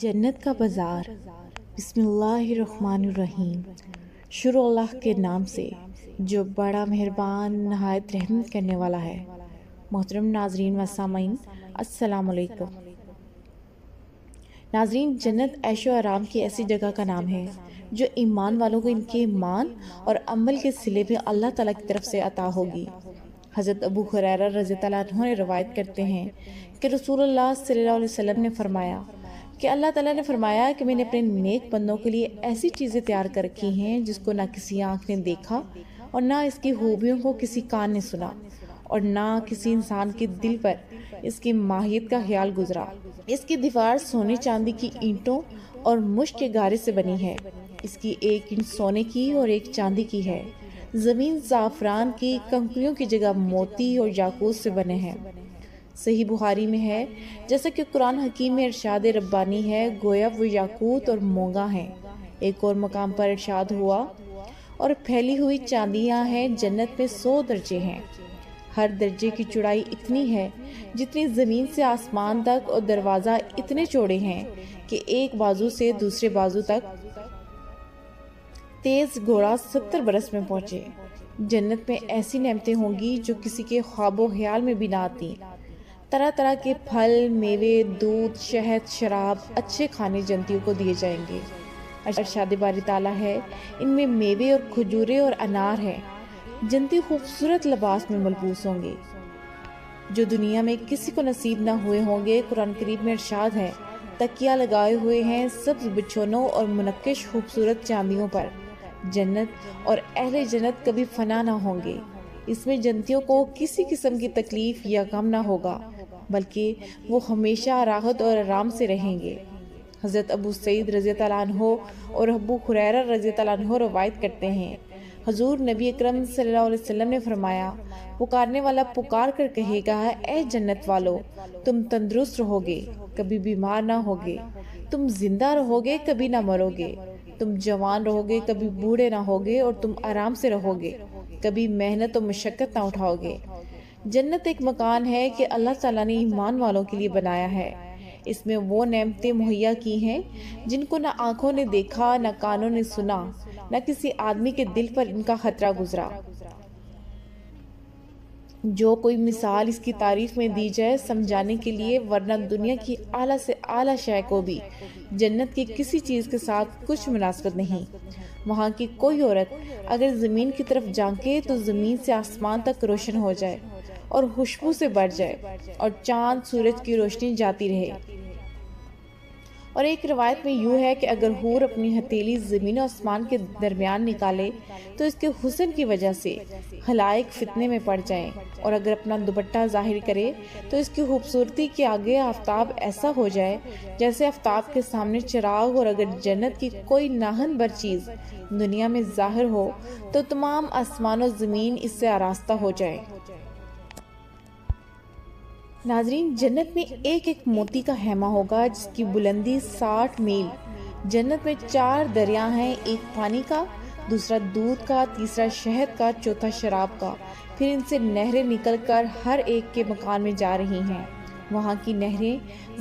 جنت کا بازار۔ بسم اللہ الرحمن الرحیم۔ شروع اللہ کے نام سے جو بڑا مہربان نہایت رحمت کرنے والا ہے۔ محترم ناظرین و سامعین، السلام علیکم۔ ناظرین، جنت عیش و آرام کی ایسی جگہ کا نام ہے جو ایمان والوں کو ان کے ایمان اور عمل کے صلے میں اللہ تعالیٰ کی طرف سے عطا ہوگی۔ حضرت ابو ہریرہ رضی اللہ عنہ نے روایت کرتے ہیں کہ رسول اللہ صلی اللہ علیہ وسلم نے فرمایا کہ اللہ تعالیٰ نے فرمایا کہ میں نے اپنے نیک بندوں کے لیے ایسی چیزیں تیار کر رکھی ہیں جس کو نہ کسی آنکھ نے دیکھا اور نہ اس کی خوبیوں کو کسی کان نے سنا اور نہ کسی انسان کے دل پر اس کی ماہیت کا خیال گزرا۔ اس کی دیوار سونے چاندی کی اینٹوں اور مشک کے گارے سے بنی ہے۔ اس کی ایک اینٹ سونے کی اور ایک چاندی کی ہے۔ زمین زعفران کی کنکریوں کی جگہ موتی اور یاقوت سے بنے ہیں۔ صحیح بخاری میں ہے، جیسا کہ قرآن حکیم میں ارشاد ربانی ہے، گویا وہ یاقوت اور مونگا ہیں۔ ایک اور مقام پر ارشاد ہوا، اور پھیلی ہوئی چاندیاں ہیں، جنت میں 100 درجے ہیں۔ ہر درجے کی چوڑائی اتنی ہے جتنی زمین سے آسمان تک، اور دروازہ اتنے چوڑے ہیں کہ ایک بازو سے دوسرے بازو تک تیز گھوڑا 70 برس میں پہنچے۔ جنت میں ایسی نعمتیں ہوں گی جو کسی کے خواب و خیال میں بھی نہ آتی۔ طرح طرح کے پھل، میوے، دودھ، شہد، شراب، اچھے کھانے جنتیوں کو دیے جائیں گے۔ ارشاد باری تعالیٰ ہے، ان میں میوے اور کھجورے اور انار ہیں۔ جنتی خوبصورت لباس میں ملبوس ہوں گے جو دنیا میں کسی کو نصیب نہ ہوئے ہوں گے۔ قرآن کریم میں ارشاد ہے، تکیہ لگائے ہوئے ہیں سبز بچھونوں اور منقش خوبصورت چاندیوں پر۔ جنت اور اہل جنت کبھی فنا نہ ہوں گے۔ اس میں جنتیوں کو کسی قسم کی تکلیف یا غم نہ ہوگا، بلکہ وہ ہمیشہ راحت اور آرام سے رہیں گے۔ حضرت ابو سعید رضی اللہ عنہ اور ابو ہریرہ رضی اللہ عنہ روایت کرتے ہیں، حضور نبی اکرم صلی اللہ علیہ وسلم نے فرمایا، پکارنے والا پکار کر کہے گا، اے جنت والو، تم تندرست رہو گے، کبھی بیمار نہ ہوگے، تم زندہ رہو گے، کبھی نہ مرو گے، تم جوان رہو گے، کبھی بوڑھے نہ ہوگے، اور تم آرام سے رہو گے، کبھی محنت و مشقت نہ اٹھاؤ گے۔ جنت ایک مکان ہے کہ اللہ تعالیٰ نے ایمان والوں کے لیے بنایا ہے۔ اس میں وہ نعمتیں مہیا کی ہیں جن کو نہ آنکھوں نے دیکھا، نہ کانوں نے سنا، نہ کسی آدمی کے دل پر ان کا خطرہ گزرا۔ جو کوئی مثال اس کی تعریف میں دی جائے سمجھانے کے لیے، ورنہ دنیا کی اعلیٰ سے اعلیٰ شے کو بھی جنت کی کسی چیز کے ساتھ کچھ مناسبت نہیں۔ وہاں کی کوئی عورت اگر زمین کی طرف جھانکے تو زمین سے آسمان تک روشن ہو جائے اور خوشبو سے بھر جائے، اور چاند سورج کی روشنی جاتی رہے۔ اور ایک روایت میں یوں ہے کہ اگر حور اپنی ہتھیلی زمین و آسمان کے درمیان نکالے تو اس کے حسن کی وجہ سے خلائق فتنے میں پڑ جائیں، اور اگر اپنا دوپٹہ ظاہر کرے تو اس کی خوبصورتی کے آگے آفتاب ایسا ہو جائے جیسے آفتاب کے سامنے چراغ۔ اور اگر جنت کی کوئی ناہن بر چیز دنیا میں ظاہر ہو تو تمام آسمان و زمین اس سے آراستہ ہو جائے۔ ناظرین، جنت میں ایک ایک موتی کا خیمہ ہوگا جس کی بلندی 60 میل۔ جنت میں 4 دریا ہیں، ایک پانی کا، دوسرا دودھ کا، تیسرا شہد کا، چوتھا شراب کا۔ پھر ان سے نہریں نکل کر ہر ایک کے مکان میں جا رہی ہیں۔ وہاں کی نہریں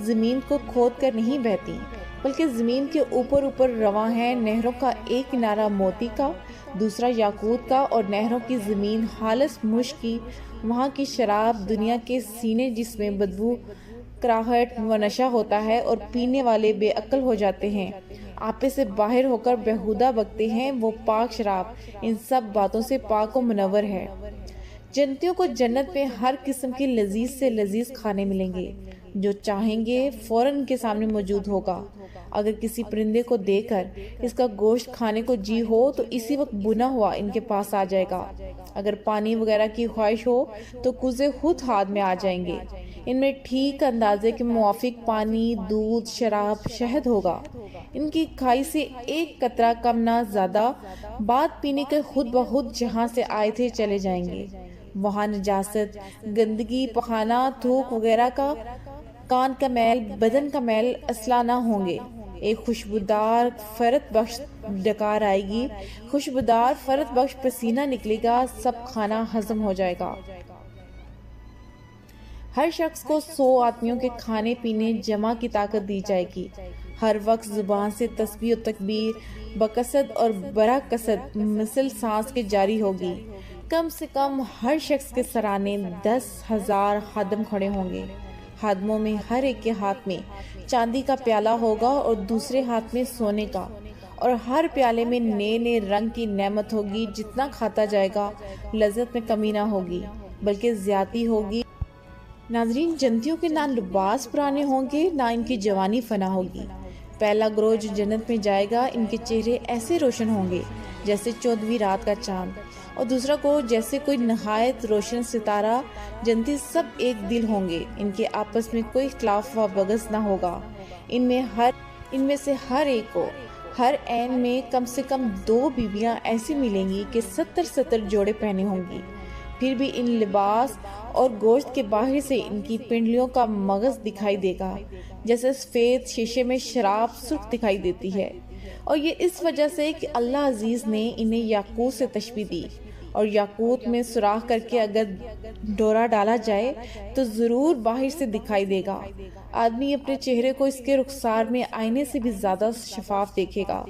زمین کو کھود کر نہیں بہتی، بلکہ زمین کے اوپر اوپر رواں ہیں۔ نہروں کا ایک کنارہ موتی کا، دوسرا یاقوت کا، اور نہروں کی زمین خالص مشک کی۔ وہاں کی شراب دنیا کے سینے جس میں بدبو، کراہٹ و نشہ ہوتا ہے اور پینے والے بے عقل ہو جاتے ہیں، آپے سے باہر ہو کر بیہودہ بکتے ہیں، وہ پاک شراب ان سب باتوں سے پاک و منور ہے۔ جنتیوں کو جنت میں ہر قسم کی لذیذ سے لذیذ کھانے ملیں گے، جو چاہیں گے فوراً ان کے سامنے موجود ہوگا۔ اگر کسی پرندے کو دیکھ کر اس کا گوشت کھانے کو جی ہو تو اسی وقت بنا ہوا ان کے پاس آ جائے گا۔ اگر پانی وغیرہ کی خواہش ہو تو کوزے خود ہاتھ میں آ جائیں گے۔ ان میں ٹھیک اندازے کے موافق پانی، دودھ، شراب، شہد ہوگا۔ ان کی کھائی سے ایک قطرہ کم نہ زیادہ، بعد پینے کے خود بخود جہاں سے آئے تھے چلے جائیں گے۔ وہاں نجاست، گندگی، پخانہ، تھوک وغیرہ کا، کان کا میل، بدن کا میل اصلاح نہ ہوں گے۔ ایک خوشبودار فرت بخش ڈکار آئے گی، خوشبودار فرت بخش پسینہ نکلے گا، سب کھانا ہضم ہو جائے گا۔ ہر شخص کو 100 آدمیوں کے کھانے پینے جمع کی طاقت دی جائے گی۔ ہر وقت زبان سے تسبیح و تکبیر بقصد اور برا قصد مثل سانس کے جاری ہوگی۔ کم سے کم ہر شخص کے سرانے 10,000 خادم کھڑے ہوں گے۔ خادموں میں ہر ایک کے ہاتھ میں چاندی کا پیالہ ہوگا اور دوسرے ہاتھ میں سونے کا، اور ہر پیالے میں نئے نئے رنگ کی نعمت ہوگی۔ جتنا کھاتا جائے گا لذت میں کمی نہ ہوگی بلکہ زیادتی ہوگی۔ ناظرین، جنتیوں کے نہ لباس پرانے ہوں گے نہ ان کی جوانی فنا ہوگی۔ پہلا گروہ جو جنت میں جائے گا ان کے چہرے ایسے روشن ہوں گے جیسے 14ویں رات کا چاند، اور دوسرا گروہ جیسے کوئی نہایت روشن ستارہ۔ جنتی سب ایک دل ہوں گے، ان کے آپس میں کوئی اختلاف و بغض نہ ہوگا۔ ان میں سے ہر ایک کو ہر عین میں کم سے کم 2 بیویاں ایسی ملیں گی کہ 70 جوڑے پہنے ہوں گی۔ پھر بھی ان لباس اور گوشت کے باہر سے ان کی پنڈلیوں کا مغز دکھائی دے گا جیسے سفید شیشے میں شراب سرخ دکھائی دیتی ہے، اور یہ اس وجہ سے کہ اللہ عزیز نے انہیں یاقوت سے تشبیہ دی، اور یاقوت میں سوراخ کر کے اگر ڈورا ڈالا جائے تو ضرور باہر سے دکھائی دے گا۔ آدمی اپنے چہرے کو اس کے رخسار میں آئینے سے بھی زیادہ شفاف دیکھے گا،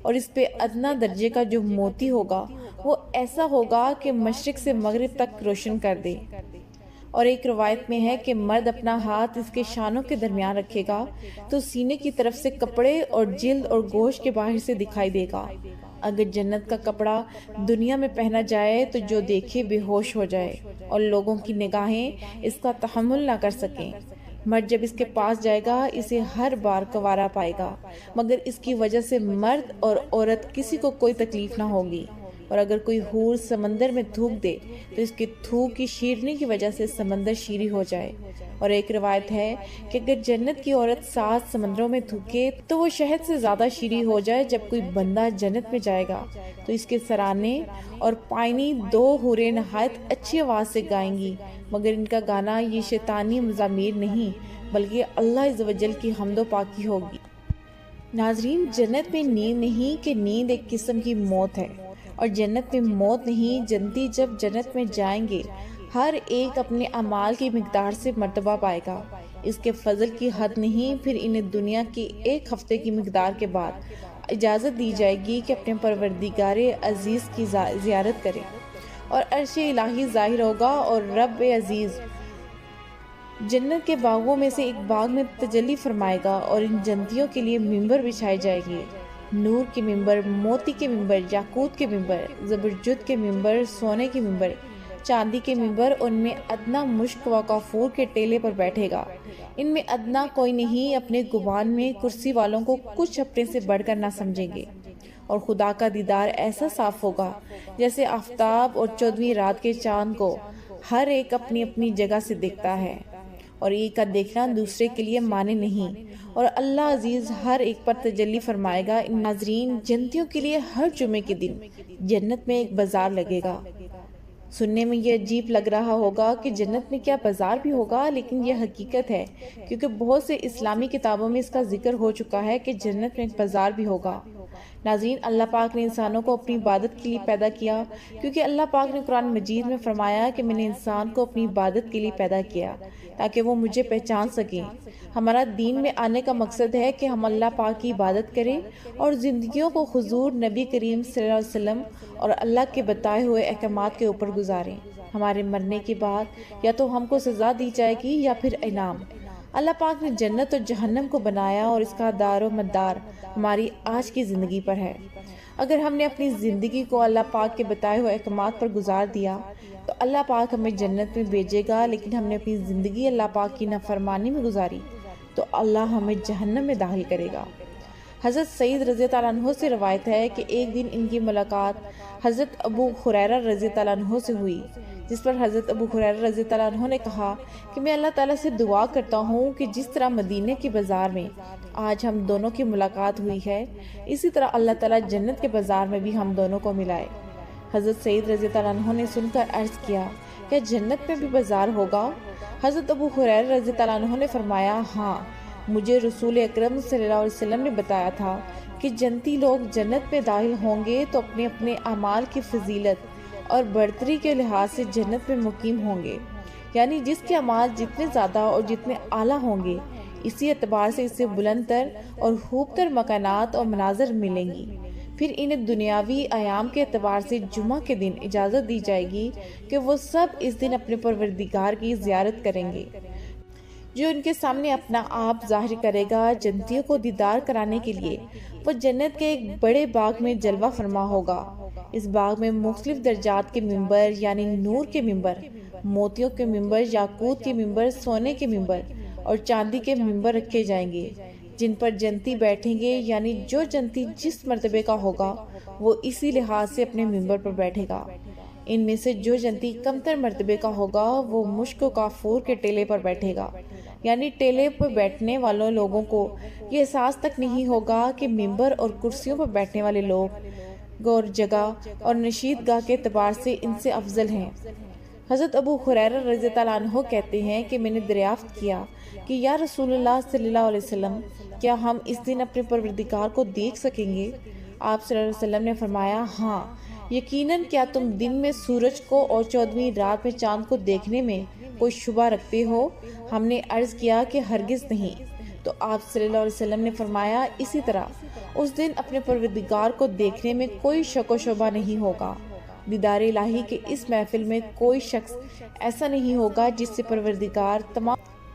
اور اس پہ ادنا درجے کا جو موتی ہوگا وہ ایسا ہوگا کہ مشرق سے مغرب تک روشن کر دے۔ اور ایک روایت میں ہے کہ مرد اپنا ہاتھ اس کے شانوں کے درمیان رکھے گا تو سینے کی طرف سے کپڑے اور جلد اور گوشت کے باہر سے دکھائی دے گا۔ اگر جنت کا کپڑا دنیا میں پہنا جائے تو جو دیکھے بے ہوش ہو جائے اور لوگوں کی نگاہیں اس کا تحمل نہ کر سکیں۔ مرد جب اس کے پاس جائے گا اسے ہر بار کنوارا پائے گا، مگر اس کی وجہ سے مرد اور عورت کسی کو کوئی تکلیف نہ ہوگی۔ اور اگر کوئی حور سمندر میں تھوک دے تو اس کی تھوک کی شیرنی کی وجہ سے سمندر شیریں ہو جائے۔ اور ایک روایت ہے کہ اگر جنت کی عورت 7 سمندروں میں تھوکے تو وہ شہد سے زیادہ شیریں ہو جائے۔ جب کوئی بندہ جنت میں جائے گا تو اس کے سرانے اور پائنی 2 حوریں نہایت اچھی آواز سے گائیں گی، مگر ان کا گانا یہ شیطانی مزامیر نہیں بلکہ اللہ عز و جل کی حمد و پاکی ہوگی۔ ناظرین، جنت میں نیند نہیں کہ نیند ایک قسم کی موت ہے، اور جنت میں موت نہیں۔ جنتی جب جنت میں جائیں گے ہر ایک اپنے اعمال کی مقدار سے مرتبہ پائے گا۔ اس کے فضل کی حد نہیں۔ پھر انہیں دنیا کی 1 ہفتے کی مقدار کے بعد اجازت دی جائے گی کہ اپنے پروردگار عزیز کی زیارت کریں، اور عرش الہی ظاہر ہوگا، اور رب عزیز جنت کے باغوں میں سے ایک باغ میں تجلی فرمائے گا، اور ان جنتیوں کے لیے ممبر بچھائے جائے گی، نور کے ممبر، موتی کے ممبر، یاقوت کے ممبر، زبرجد کے ممبر، سونے کے ممبر، چاندی کے ممبر۔ ان میں ادنا مشک و کافور کے ٹیلے پر بیٹھے گا۔ ان میں ادنا کوئی نہیں اپنے گمان میں کرسی والوں کو کچھ اپنے سے بڑھ کر نہ سمجھیں گے، اور خدا کا دیدار ایسا صاف ہوگا جیسے آفتاب اور 14ویں رات کے چاند کو ہر ایک اپنی اپنی جگہ سے دیکھتا ہے، اور ایک کا دیکھنا دوسرے کے لیے مانے نہیں، اور اللہ عزیز ہر ایک پر تجلی فرمائے گا۔ ناظرین، جنتیوں کے لیے ہر جمعے کے دن جنت میں ایک بازار لگے گا۔ سننے میں یہ عجیب لگ رہا ہوگا کہ جنت میں کیا بازار بھی ہوگا، لیکن یہ حقیقت ہے، کیونکہ بہت سے اسلامی کتابوں میں اس کا ذکر ہو چکا ہے کہ جنت میں ایک بازار بھی ہوگا۔ ناظرین، اللہ پاک نے انسانوں کو اپنی عبادت کے لیے پیدا کیا، کیونکہ اللہ پاک نے قرآن مجید میں فرمایا کہ میں نے انسان کو اپنی عبادت کے لیے پیدا کیا تاکہ وہ مجھے پہچان سکیں۔ ہمارا دین میں آنے کا مقصد ہے کہ ہم اللہ پاک کی عبادت کریں اور زندگیوں کو حضور نبی کریم صلی اللہ علیہ وسلم اور اللہ کے بتائے ہوئے احکامات کے اوپر گزاریں۔ ہمارے مرنے کے بعد یا تو ہم کو سزا دی جائے گی یا پھر انعام۔ اللہ پاک نے جنت اور جہنم کو بنایا، اور اس کا دار و مدار ہماری آج کی زندگی پر ہے۔ اگر ہم نے اپنی زندگی کو اللہ پاک کے بتائے ہوئے احکامات پر گزار دیا تو اللہ پاک ہمیں جنت میں بھیجے گا، لیکن ہم نے اپنی زندگی اللہ پاک کی نافرمانی میں گزاری تو اللہ ہمیں جہنم میں داخل کرے گا۔ حضرت سعید رضی اللہ عنہ سے روایت ہے کہ ایک دن ان کی ملاقات حضرت ابو ہریرہ رضی اللہ عنہ سے ہوئی، جس پر حضرت ابو ہریرہ رضی اللہ عنہ نے کہا کہ میں اللہ تعالیٰ سے دعا کرتا ہوں کہ جس طرح مدینے کے بازار میں آج ہم دونوں کی ملاقات ہوئی ہے، اسی طرح اللہ تعالیٰ جنت کے بازار میں بھی ہم دونوں کو ملائے۔ حضرت سعید رضی اللہ عنہ نے سن کر عرض کیا، کیا جنت میں بھی بازار ہوگا؟ حضرت ابو ہریرہ رضی اللہ عنہ نے فرمایا، ہاں، مجھے رسول اکرم صلی اللہ علیہ وسلم نے بتایا تھا کہ جنتی لوگ جنت میں داخل ہوں گے تو اپنے اپنے اعمال کی فضیلت اور برتری کے لحاظ سے جنت میں مقیم ہوں گے، یعنی جس کے اعمال جتنے زیادہ اور جتنے اعلیٰ ہوں گے، اسی اعتبار سے اسے بلند تر اور خوب تر مکانات اور مناظر ملیں گی۔ پھر انہیں دنیاوی ایام کے اعتبار سے جمعہ کے دن اجازت دی جائے گی کہ وہ سب اس دن اپنے پروردگار کی زیارت کریں گے، جو ان کے سامنے اپنا آپ ظاہر کرے گا۔ جنتیوں کو دیدار کرانے کے لیے وہ جنت کے ایک بڑے باغ میں جلوہ فرما ہوگا۔ اس باغ میں مختلف درجات کے ممبر، یعنی نور کے ممبر، موتیوں کے ممبر، یاقوت کے ممبر، سونے کے ممبر اور چاندی کے ممبر رکھے جائیں گے، جن پر جنتی بیٹھیں گے، یعنی جو جنتی جس مرتبے کا ہوگا وہ اسی لحاظ سے اپنے ممبر پر بیٹھے گا۔ ان میں سے جو جنتی کمتر مرتبے کا ہوگا وہ مشک و کافور کے ٹیلے پر بیٹھے گا، یعنی ٹیلے پر بیٹھنے والوں لوگوں کو یہ احساس تک نہیں ہوگا کہ ممبر اور کرسیوں پر بیٹھنے والے لوگ اور جگہ اور نشید گاہ کے اعتبار سے ان سے افضل ہیں۔ حضرت ابو ہریرہ رضی اللہ عنہ کہتے ہیں کہ میں نے دریافت کیا کہ یا رسول اللہ صلی اللہ علیہ وسلم، کیا ہم اس دن اپنے پروردگار کو دیکھ سکیں گے؟ آپ صلی اللہ علیہ وسلم نے فرمایا، ہاں یقیناً، کیا تم دن میں سورج کو اور 14ویں رات میں چاند کو دیکھنے میں کوئی شبہ رکھتے ہو؟ ہم نے عرض کیا کہ ہرگز نہیں۔ تو آپ صلی اللہ علیہ وسلم نے فرمایا، اسی طرح اس دن اپنے پروردگار کو دیکھنے میں کوئی شک و شبہ نہیں ہوگا۔ دیدار الہی کے اس محفل میں کوئی شخص ایسا نہیں ہوگا جس سے پروردگار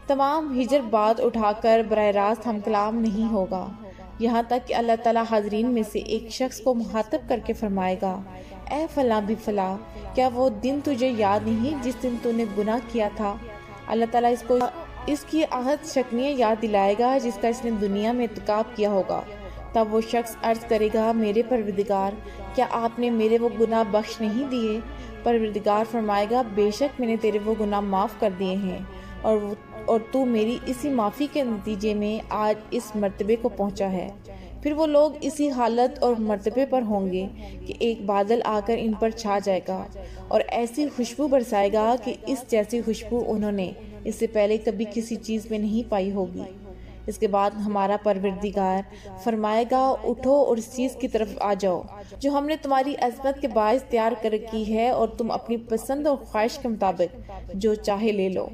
تمام ہجر بات اٹھا کر براہ راست ہم کلام نہیں ہوگا، یہاں تک کہ اللہ تعالیٰ حاضرین میں سے ایک شخص کو مخاطب کر کے فرمائے گا، اے فلاں بھی فلاں، کیا وہ دن تجھے یاد نہیں جس دن تو نے گناہ کیا تھا؟ اللہ تعالیٰ اس کو اس کی عہد شکنیاں یاد دلائے گا جس کا اس نے دنیا میں ارتکاب کیا ہوگا۔ تب وہ شخص عرض کرے گا، میرے پروردگار، کیا آپ نے میرے وہ گناہ بخش نہیں دیے؟ پروردگار فرمائے گا، بے شک میں نے تیرے وہ گناہ معاف کر دیے ہیں، اور تو میری اسی معافی کے نتیجے میں آج اس مرتبے کو پہنچا ہے۔ پھر وہ لوگ اسی حالت اور مرتبے پر ہوں گے کہ ایک بادل آ کر ان پر چھا جائے گا اور ایسی خوشبو برسائے گا کہ اس جیسی خوشبو انہوں نے اس سے پہلے کبھی کسی چیز میں نہیں پائی ہوگی۔ اس کے بعد ہمارا پروردگار فرمائے گا، اٹھو اور اس چیز کی طرف آ جاؤ جو ہم نے تمہاری عظمت کے باعث تیار کر کی ہے، اور تم اپنی پسند اور خواہش کے مطابق جو چاہے لے لو۔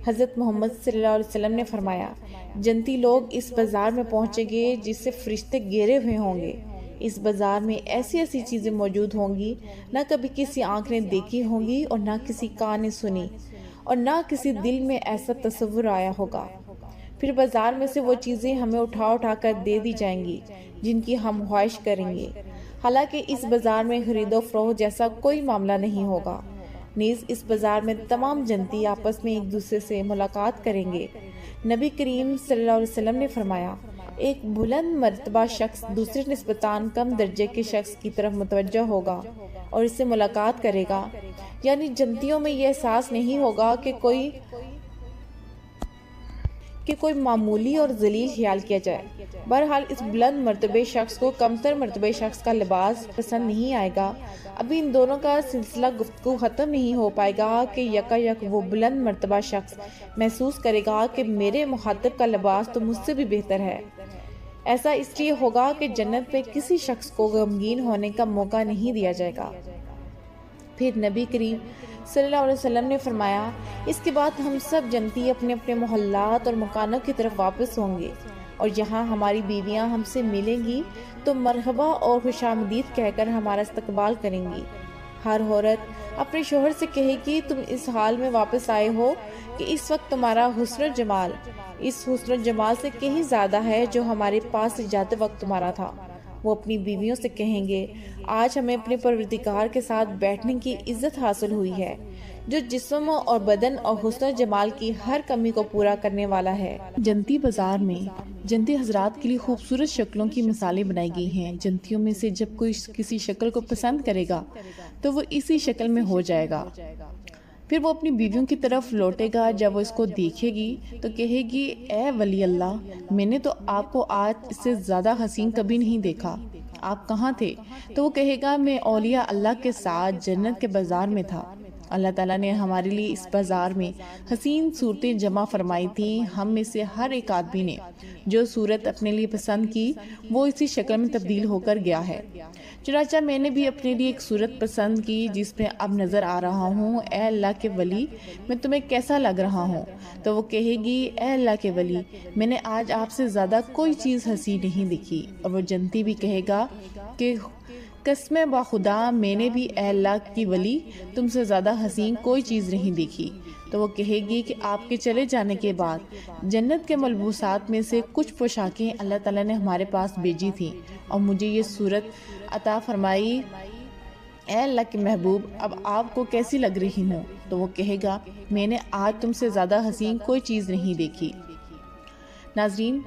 حضرت محمد صلی اللہ علیہ وسلم نے فرمایا، جنتی لوگ اس بازار میں پہنچیں گے جس سے فرشتے گھیرے ہوئے ہوں گے۔ اس بازار میں ایسی ایسی چیزیں موجود ہوں گی نہ کبھی کسی آنکھ نے دیکھی ہوں گی اور نہ کسی کان نے سنی اور نہ کسی دل میں ایسا تصور آیا ہوگا۔ پھر بازار میں سے وہ چیزیں ہمیں اٹھا کر دے دی جائیں گی جن کی ہم خواہش کریں گے، حالانکہ اس بازار میں خرید و فروخت جیسا کوئی معاملہ نہیں ہوگا۔ نیز اس بازار میں تمام جنتی آپس میں ایک دوسرے سے ملاقات کریں گے۔ نبی کریم صلی اللہ علیہ وسلم نے فرمایا، ایک بلند مرتبہ شخص دوسرے نسبتاً کم درجے کے شخص کی طرف متوجہ ہوگا اور اس سے ملاقات کرے گا، یعنی جنتیوں میں یہ احساس نہیں ہوگا کہ کوئی معمولی اور ذلیل خیال کیا جائے۔ بہرحال اس بلند مرتبے شخص کو کمتر مرتبے شخص کا لباس پسند نہیں آئے گا۔ ابھی ان دونوں کا سلسلہ گفتگو ختم نہیں ہو پائے گا کہ یکا وہ بلند مرتبہ شخص محسوس کرے گا کہ میرے مخاطب کا لباس تو مجھ سے بھی بہتر ہے۔ ایسا اس لیے ہوگا کہ جنت میں کسی شخص کو غمگین ہونے کا موقع نہیں دیا جائے گا۔ پھر نبی کریم صلی اللہ علیہ وسلم نے فرمایا، اس کے بعد ہم سب جنتی اپنے اپنے محلات اور مکانوں کی طرف واپس ہوں گے، اور یہاں ہماری بیویاں ہم سے ملیں گی تو مرحبا اور خوش آمدید کہہ کر ہمارا استقبال کریں گی۔ ہر عورت اپنے شوہر سے کہے گی، تم اس حال میں واپس آئے ہو کہ اس وقت تمہارا حسن و جمال اس حسن و جمال سے کہیں زیادہ ہے جو ہمارے پاس جاتے وقت تمہارا تھا۔ وہ اپنی بیویوں سے کہیں گے، آج ہمیں اپنے پروردگار کے ساتھ بیٹھنے کی عزت حاصل ہوئی ہے، جو جسم اور بدن اور حسن و جمال کی ہر کمی کو پورا کرنے والا ہے۔ جنتی بازار میں جنتی حضرات کے لیے خوبصورت شکلوں کی مثالیں بنائی گئی ہیں۔ جنتیوں میں سے جب کوئی کسی شکل کو پسند کرے گا تو وہ اسی شکل میں ہو جائے گا، پھر وہ اپنی بیویوں کی طرف لوٹے گا۔ جب وہ اس کو دیکھے گی تو کہے گی، اے ولی اللہ، میں نے تو آپ کو آج اس سے زیادہ حسین کبھی نہیں دیکھا، آپ کہاں تھے؟ تو وہ کہے گا، میں اولیاء اللہ کے ساتھ جنت کے بازار میں تھا۔ اللہ تعالیٰ نے ہمارے لیے اس بازار میں حسین صورتیں جمع فرمائی تھیں. ہم میں سے ہر ایک آدمی نے جو صورت اپنے لیے پسند کی وہ اسی شکل میں تبدیل ہو کر گیا ہے. چنانچہ میں نے بھی اپنے لیے ایک صورت پسند کی جس میں اب نظر آ رہا ہوں. اے اللہ کے ولی، میں تمہیں کیسا لگ رہا ہوں؟ تو وہ کہے گی، اے اللہ کے ولی، میں نے آج آپ سے زیادہ کوئی چیز حسین نہیں دیکھی. اور وہ جنتی بھی کہے گا کہ قسم با خدا، میں نے بھی اے اللہ کی ولی تم سے زیادہ حسین کوئی چیز نہیں دیکھی. تو وہ کہے گی کہ آپ کے چلے جانے کے بعد جنت کے ملبوسات میں سے کچھ پوشاکیں اللہ تعالیٰ نے ہمارے پاس بھیجی تھیں اور مجھے یہ صورت عطا فرمائی. اے اللہ کے محبوب، اب آپ کو کیسی لگ رہی ہوں؟ تو وہ کہے گا، میں نے آج تم سے زیادہ حسین کوئی چیز نہیں دیکھی. ناظرین،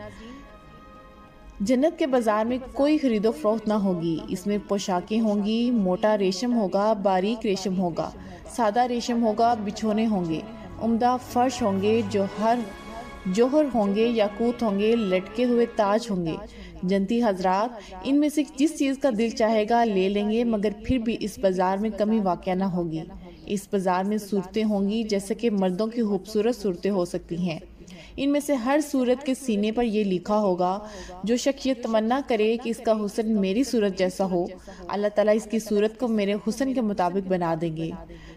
جنت کے بازار میں کوئی خرید و فروخت نہ ہوگی. اس میں پوشاکیں ہوں گی، موٹا ریشم ہوگا، باریک ریشم ہوگا، سادہ ریشم ہوگا، بچھونے ہوں گے، عمدہ فرش ہوں گے، جوہر ہوں گے، یاقوت ہوں گے، لٹکے ہوئے تاج ہوں گے. جنتی حضرات ان میں سے جس چیز کا دل چاہے گا لے لیں گے، مگر پھر بھی اس بازار میں کمی واقع نہ ہوگی. اس بازار میں صورتیں ہوں گی جیسے کہ مردوں کی خوبصورت صورتیں ہو سکتی ہیں. ان میں سے ہر صورت کے سینے پر یہ لکھا ہوگا، جو شخص یہ تمنا کرے کہ اس کا حسن میری صورت جیسا ہو، اللہ تعالیٰ اس کی صورت کو میرے حسن کے مطابق بنا دیں گے.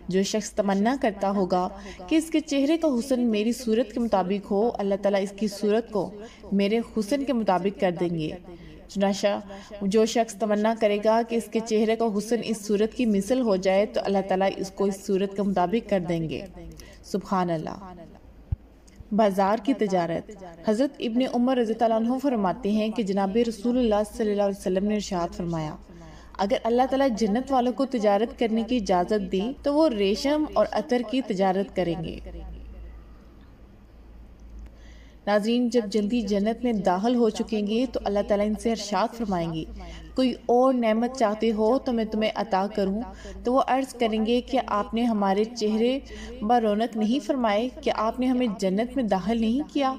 جو شخص تمنا کرتا ہوگا کہ اس کے چہرے کا حسن میری صورت کے مطابق ہو، اللہ تعالیٰ اس کی صورت کو میرے حسن کے مطابق کر دیں گے. چنانچہ جو شخص تمنا کرے گا کہ اس کے چہرے کا حسن اس صورت کی مثل ہو جائے تو اللہ تعالیٰ اس کو اس صورت کے مطابق کر دیں گے. سبحان اللہ. بازار کی تجارت. حضرت ابن عمر رضی اللہ عنہ فرماتے ہیں کہ جناب رسول اللہ صلی اللہ علیہ وسلم نے ارشاد فرمایا، اگر اللہ تعالیٰ جنت والوں کو تجارت کرنے کی اجازت دی تو وہ ریشم اور عطر کی تجارت کریں گے. ناظرین، جب جنتی جنت میں داخل ہو چکیں گے تو اللہ تعالیٰ ان سے ارشاد فرمائیں گے، کوئی اور نعمت چاہتے ہو تو میں تمہیں عطا کروں؟ تو وہ عرض کریں گے کہ آپ نے ہمارے چہرے برونق نہیں فرمائے؟ کیا آپ نے ہمیں جنت میں داخل نہیں کیا؟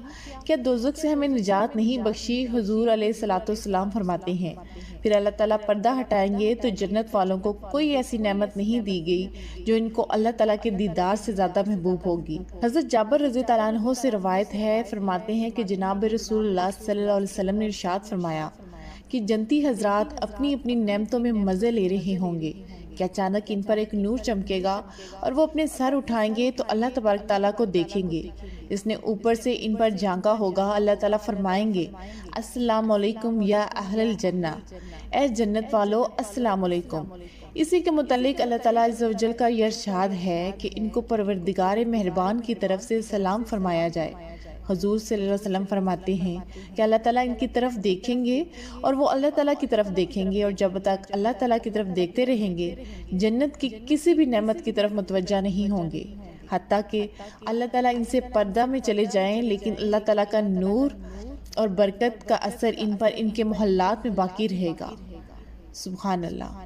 کیا دوزخ سے ہمیں نجات نہیں بخشی؟ حضور علیہ الصلوۃ والسلام فرماتے ہیں، پھر اللہ تعالیٰ پردہ ہٹائیں گے تو جنت والوں کو کوئی ایسی نعمت نہیں دی گئی جو ان کو اللہ تعالیٰ کے دیدار سے زیادہ محبوب ہوگی. حضرت جابر رضی اللہ عنہ سے روایت ہے، فرماتے ہیں کہ جناب رسول اللہ صلی اللہ علیہ وسلم نے ارشاد فرمایا کہ جنتی حضرات اپنی اپنی نعمتوں میں مزے لے رہے ہوں گے کہ اچانک ان پر ایک نور چمکے گا اور وہ اپنے سر اٹھائیں گے تو اللہ تبارک تعالیٰ کو دیکھیں گے. اس نے اوپر سے ان پر جھانکا ہوگا. اللہ تعالیٰ فرمائیں گے، السلام علیکم یا اہل الجنہ، اے جنت والو السلام علیکم. اسی کے متعلق اللہ تعالیٰ عز و جل کا یہ ارشاد ہے کہ ان کو پروردگار مہربان کی طرف سے سلام فرمایا جائے. حضور صلی اللہ علیہ وسلم فرماتے ہیں کہ اللہ تعالیٰ ان کی طرف دیکھیں گے اور وہ اللہ تعالیٰ کی طرف دیکھیں گے، اور جب تک اللہ تعالیٰ کی طرف دیکھتے رہیں گے جنت کی کسی بھی نعمت کی طرف متوجہ نہیں ہوں گے، حتیٰ کہ اللہ تعالیٰ ان سے پردہ میں چلے جائیں، لیکن اللہ تعالیٰ کا نور اور برکت کا اثر ان پر ان کے محلات میں باقی رہے گا. سبحان اللہ.